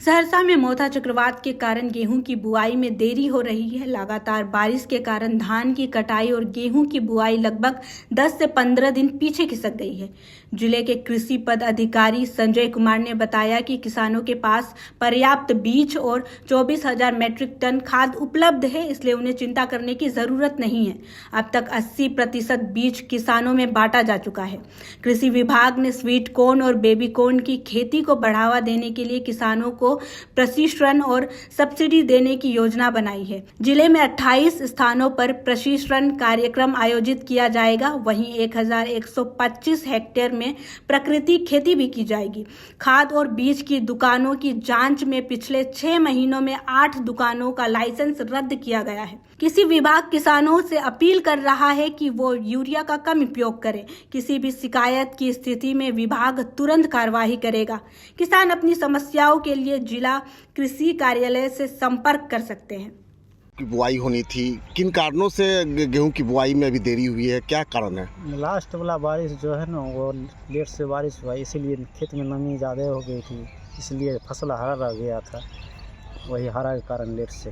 सहरसा में मोथा चक्रवात के कारण गेहूं की बुआई में देरी हो रही है। लगातार बारिश के कारण धान की कटाई और गेहूं की बुआई लगभग 10 से 15 दिन पीछे खिसक गई है। जिले के कृषि पद अधिकारी संजय कुमार ने बताया कि किसानों के पास पर्याप्त बीज और 24,000 मीट्रिक टन खाद उपलब्ध है, इसलिए उन्हें चिंता करने की जरूरत नहीं है। अब तक 80% बीज किसानों में बांटा जा चुका है। कृषि विभाग ने स्वीट कॉर्न और बेबी कॉर्न की खेती को बढ़ावा देने के लिए किसानों को प्रशिक्षण और सब्सिडी देने की योजना बनाई है। जिले में 28 स्थानों पर प्रशिक्षण कार्यक्रम आयोजित किया जाएगा। वहीं 1125 हेक्टेयर में प्राकृतिक खेती भी की जाएगी। खाद और बीज की दुकानों की जांच में पिछले 6 महीनों में 8 दुकानों का लाइसेंस रद्द किया गया है। कृषि विभाग किसानों से अपील कर रहा है कि वो यूरिया का कम उपयोग करें। किसी भी शिकायत की स्थिति में विभाग तुरंत कार्रवाई करेगा। किसान अपनी समस्याओं के लिए जिला कृषि कार्यालय से संपर्क कर सकते हैं। की बुआई होनी थी, किन कारणों से गेहूं की बुआई में अभी देरी हुई है, क्या कारण है? लास्ट वाला बारिश जो है ना वो लेट से बारिश हुआ, इसीलिए खेत में नमी ज़्यादा हो गई थी, इसलिए फसल हरा रह गया था। वही हरा के कारण लेट से।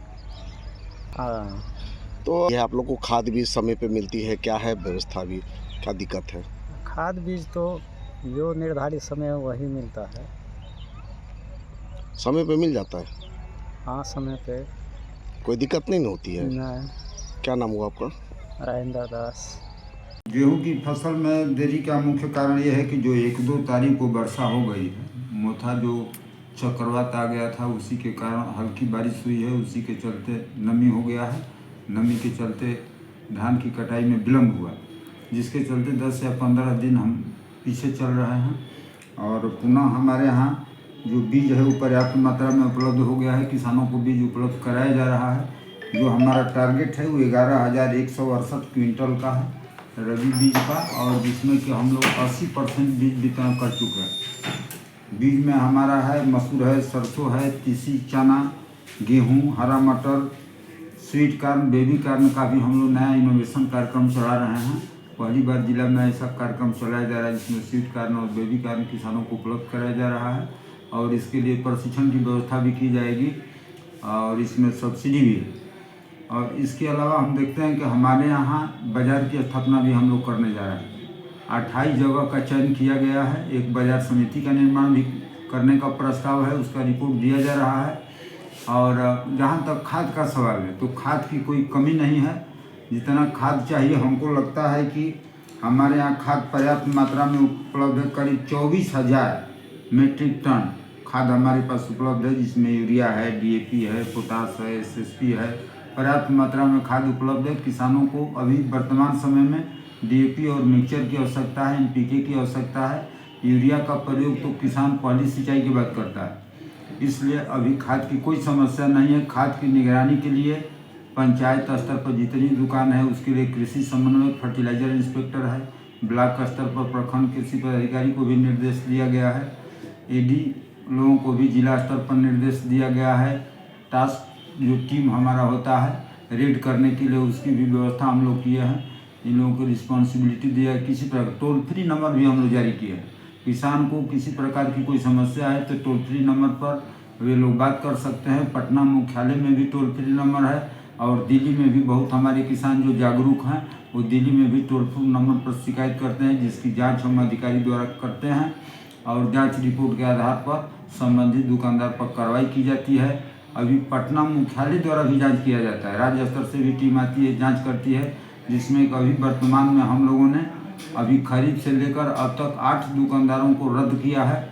तो ये आप लोग को खाद बीज समय पे मिलती है, क्या है व्यवस्था, भी क्या दिक्कत है? खाद बीज तो जो निर्धारित समय है वही मिलता है। समय पे मिल जाता है? हाँ, समय पे कोई दिक्कत नहीं होती है? नहीं। क्या नाम हुआ आपका? राजेंद्र दास। गेहूं की फसल में देरी का मुख्य कारण यह है कि जो 1-2 तारीख को वर्षा हो गई है, मोथा जो चक्रवात आ गया था उसी के कारण हल्की बारिश हुई है, उसी के चलते नमी हो गया है। नमी के चलते धान की कटाई में विलम्ब हुआ, जिसके चलते 10 या 15 दिन हम पीछे चल रहे हैं। और पुनः हमारे यहाँ जो बीज है वो पर्याप्त मात्रा में उपलब्ध हो गया है, किसानों को बीज उपलब्ध कराया जा रहा है। जो हमारा टारगेट है वो 11,168 क्विंटल का है रबी बीज का, और जिसमें कि हम लोग 80% बीज वितरण कर चुके हैं। बीज में हमारा है मसूर है, सरसों है, तीसी, चना, गेहूँ, हरा मटर, स्वीट कॉर्न, बेबी कॉर्न का भी हम लोग नया इनोवेशन कार्यक्रम चला रहे हैं। पहली बार जिला में ऐसा कार्यक्रम चलाया जा रहा है जिसमें स्वीट कॉर्न और बेबी कॉर्न किसानों को उपलब्ध कराया जा रहा है, और इसके लिए प्रशिक्षण की व्यवस्था भी की जाएगी, और इसमें सब्सिडी भी है। और इसके अलावा हम देखते हैं कि हमारे यहाँ बाज़ार की स्थापना भी हम लोग करने जा रहे हैं। 28 जगह का चयन किया गया है। एक बाज़ार समिति का निर्माण भी करने का प्रस्ताव है, उसका रिपोर्ट दिया जा रहा है। और जहाँ तक खाद का सवाल है तो खाद की कोई कमी नहीं है। जितना खाद चाहिए हमको लगता है कि हमारे यहाँ खाद पर्याप्त मात्रा में उपलब्ध है। करीब 24,000 मीट्रिक टन खाद हमारे पास उपलब्ध है, जिसमें यूरिया है, DAP है, पोटास है, SSP है। पर्याप्त मात्रा में खाद उपलब्ध है। किसानों को अभी वर्तमान समय में DAP और मिक्सचर की आवश्यकता है, NPK की आवश्यकता है। यूरिया का प्रयोग तो किसान पहली सिंचाई के बाद करता है, इसलिए अभी खाद की कोई समस्या नहीं है। खाद की निगरानी के लिए पंचायत स्तर पर जितनी दुकान है उसके लिए कृषि समन्वयक, फर्टिलाइजर इंस्पेक्टर है। ब्लॉक स्तर पर प्रखंड कृषि पदाधिकारी को भी निर्देश दिया गया है। AD लोगों को भी जिला स्तर पर निर्देश दिया गया है। टास्क जो टीम हमारा होता है रेड करने के लिए, उसकी भी व्यवस्था हम लोग किए हैं। इन लोगों को रिस्पॉन्सिबिलिटी दिया है। किसी प्रकार टोल फ्री नंबर भी हम लोग जारी किए हैं। किसान को किसी प्रकार की कोई समस्या है तो टोल फ्री नंबर पर वे लोग बात कर सकते हैं। पटना मुख्यालय में भी टोल फ्री नंबर है, और दिल्ली में भी बहुत हमारे किसान जो जागरूक हैं वो दिल्ली में भी टोल फ्री नंबर पर शिकायत करते हैं, जिसकी जांच हम अधिकारी द्वारा करते हैं, और जांच रिपोर्ट के आधार पर संबंधित दुकानदार पर कार्रवाई की जाती है। अभी पटना मुख्यालय द्वारा भी जाँच किया जाता है। राज्य स्तर से भी टीम आती है, जाँच करती है, जिसमें अभी वर्तमान में हम लोगों ने अभी खरीद से लेकर अब तक 8 दुकानदारों को रद्द किया है,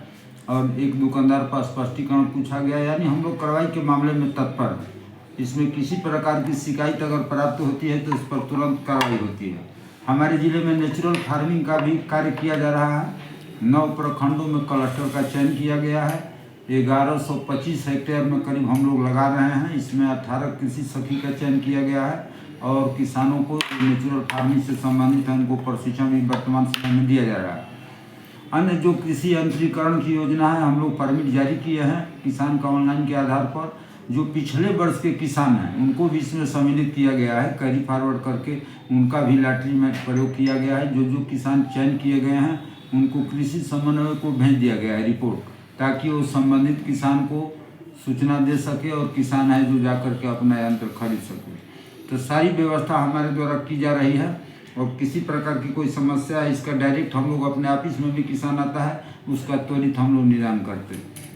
और एक दुकानदार पर स्पष्टीकरण पूछा गया। यानी हम लोग कार्रवाई के मामले में तत्पर हैं। इसमें किसी प्रकार की शिकायत अगर प्राप्त होती है तो इस पर तुरंत कार्रवाई होती है। हमारे ज़िले में नेचुरल फार्मिंग का भी कार्य किया जा रहा है। 9 प्रखंडों में क्लस्टर का चयन किया गया है। 1125 हेक्टेयर में करीब हम लोग लगा रहे हैं। इसमें 18 कृषि सखी का चयन किया गया है, और किसानों को नेचुरल फार्मिंग से संबंधित है उनको प्रशिक्षण भी वर्तमान समय में दिया जा रहा है। अन्य जो कृषि यंत्रीकरण की योजना है, हम लोग परमिट जारी किए हैं किसान का ऑनलाइन के आधार पर। जो पिछले वर्ष के किसान हैं उनको भी इसमें सम्मिलित किया गया है, कैरी फॉरवर्ड करके उनका भी लॉटरी में प्रयोग किया गया है। जो किसान चयन किए गए हैं उनको कृषि समन्वय को भेज दिया गया है रिपोर्ट, ताकि वो संबंधित किसान को सूचना दे सके और किसान है जो जाकर के अपना यंत्र खरीद सके। तो सारी व्यवस्था हमारे द्वारा की जा रही है और किसी प्रकार की कोई समस्या है इसका डायरेक्ट हम लोग अपने ऑफिस में भी किसान आता है उसका त्वरित हम लोग निदान करते हैं।